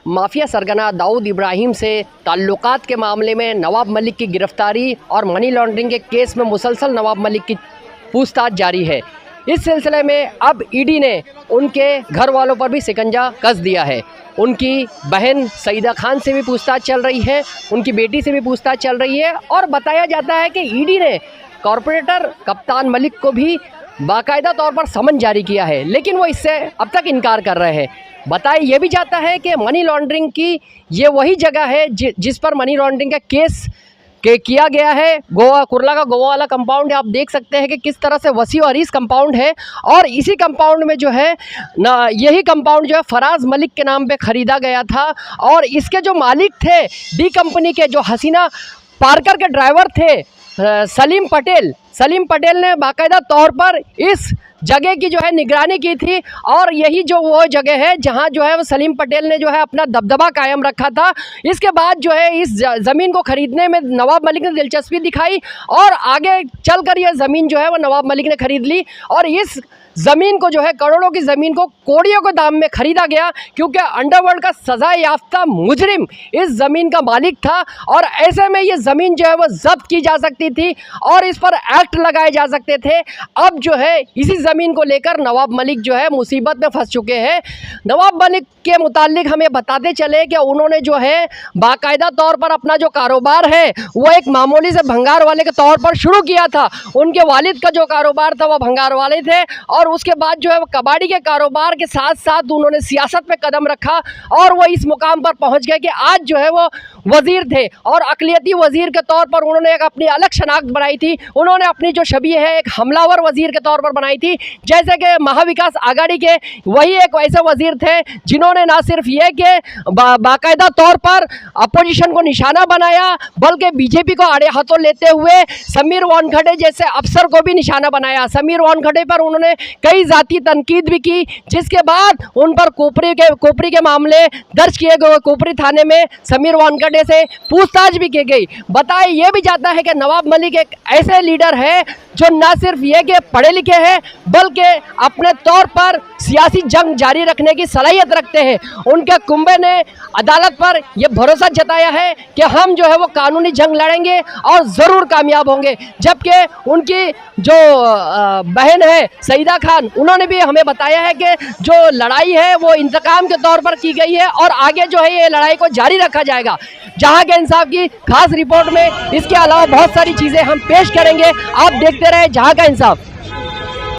Mafia सरगना दाऊद इब्राहिम से ताल्लुकात के मामले में नवाब मलिक की गिरफ्तारी और मनी लॉन्ड्रिंग के केस में मुसलसल नवाब मलिक की पूछताछ जारी है। इस सिलसिले में अब ईडी ने उनके घर वालों पर भी शिकंजा कस दिया है। उनकी बहन सईदा खान से भी पूछताछ चल रही है, उनकी बेटी से भी पूछताछ चल रही है और बताया जाता है कि ईडी ने कॉरपोरेटर कप्तान मलिक को भी बाकायदा तौर पर समन जारी किया है, लेकिन वो इससे अब तक इनकार कर रहे हैं। बताया ये भी जाता है कि मनी लॉन्ड्रिंग की ये वही जगह है जिस पर मनी लॉन्ड्रिंग का केस किया गया है। गोवा कुर्ला का गोवा वाला कंपाउंड है। आप देख सकते हैं कि किस तरह से वसी और हरीस कंपाउंड है और इसी कंपाउंड में जो है ना, यही कंपाउंड जो है फराज मलिक के नाम पे ख़रीदा गया था और इसके जो मालिक थे डी कंपनी के, जो हसीना पार्कर के ड्राइवर थे सलीम पटेल ने बाकायदा तौर पर इस जगह की जो है निगरानी की थी और यही जो वो जगह है जहां जो है वो सलीम पटेल ने जो है अपना दबदबा कायम रखा था। इसके बाद जो है इस ज़मीन को ख़रीदने में नवाब मलिक ने दिलचस्पी दिखाई और आगे चलकर यह ज़मीन जो है वो नवाब मलिक ने ख़रीद ली और इस ज़मीन को जो है करोड़ों की ज़मीन को कोड़ियों के दाम में ख़रीदा गया, क्योंकि अंडरवर्ल्ड का सज़ा याफ्ता मुजरिम इस ज़मीन का मालिक था और ऐसे में ये ज़मीन जो है वो ज़ब्त की जा सकती थी और इस पर एक्ट लगाए जा सकते थे। अब जो है इसी ज़मीन को लेकर नवाब मलिक जो है मुसीबत में फंस चुके हैं। नवाब मलिक के मुतालिक हमें बताते चले कि उन्होंने जो है बाकायदा तौर पर अपना जो कारोबार है वो एक मामूली से भंगार वाले के तौर पर शुरू किया था। उनके वालिद का जो कारोबार था वो भंगार वाले थे और उसके बाद जो है वो कबाड़ी के कारोबार के साथ साथ उन्होंने सियासत पे कदम रखा और वो इस मुकाम पर पहुंच गए कि आज जो है वो वज़ीर थे और अक़लियती वज़ीर के तौर पर उन्होंने एक अपनी अलग शनाख्त बनाई थी। उन्होंने अपनी जो छवि है एक हमलावर वज़ीर के तौर पर बनाई थी, जैसे कि महाविकास आघाड़ी के वही एक वैसे वज़ीर थे जिन्होंने ना सिर्फ ये कि बाकायदा तौर पर अपोजिशन को निशाना बनाया बल्कि बीजेपी को आड़े हाथों लेते हुए समीर वानखेड़े जैसे अफसर को भी निशाना बनाया। समीर वानखेड़े पर उन्होंने कई जाती तनकीद भी की, जिसके बाद उन पर कोपरी के मामले दर्ज किए गए। कोपरी थाने में समीर वानखेड़े से पूछताछ भी की गई। बताया ये भी जाता है कि नवाब मलिक एक ऐसे लीडर है जो ना सिर्फ ये कि पढ़े लिखे हैं बल्कि अपने तौर पर सियासी जंग जारी रखने की सलाहियत रखते हैं। उनके कुंबे ने अदालत पर यह भरोसा जताया है कि हम जो है वो कानूनी जंग लड़ेंगे और ज़रूर कामयाब होंगे। जबकि उनकी जो बहन है सईदा खान, उन्होंने भी हमें बताया है कि जो लड़ाई है वो इंतकाम के तौर पर की गई है और आगे जो है ये लड़ाई को जारी रखा जाएगा। जहां के इंसाफ की खास रिपोर्ट में इसके अलावा बहुत सारी चीज़ें हम पेश करेंगे। आप देखते रहे जहां का इंसाफ।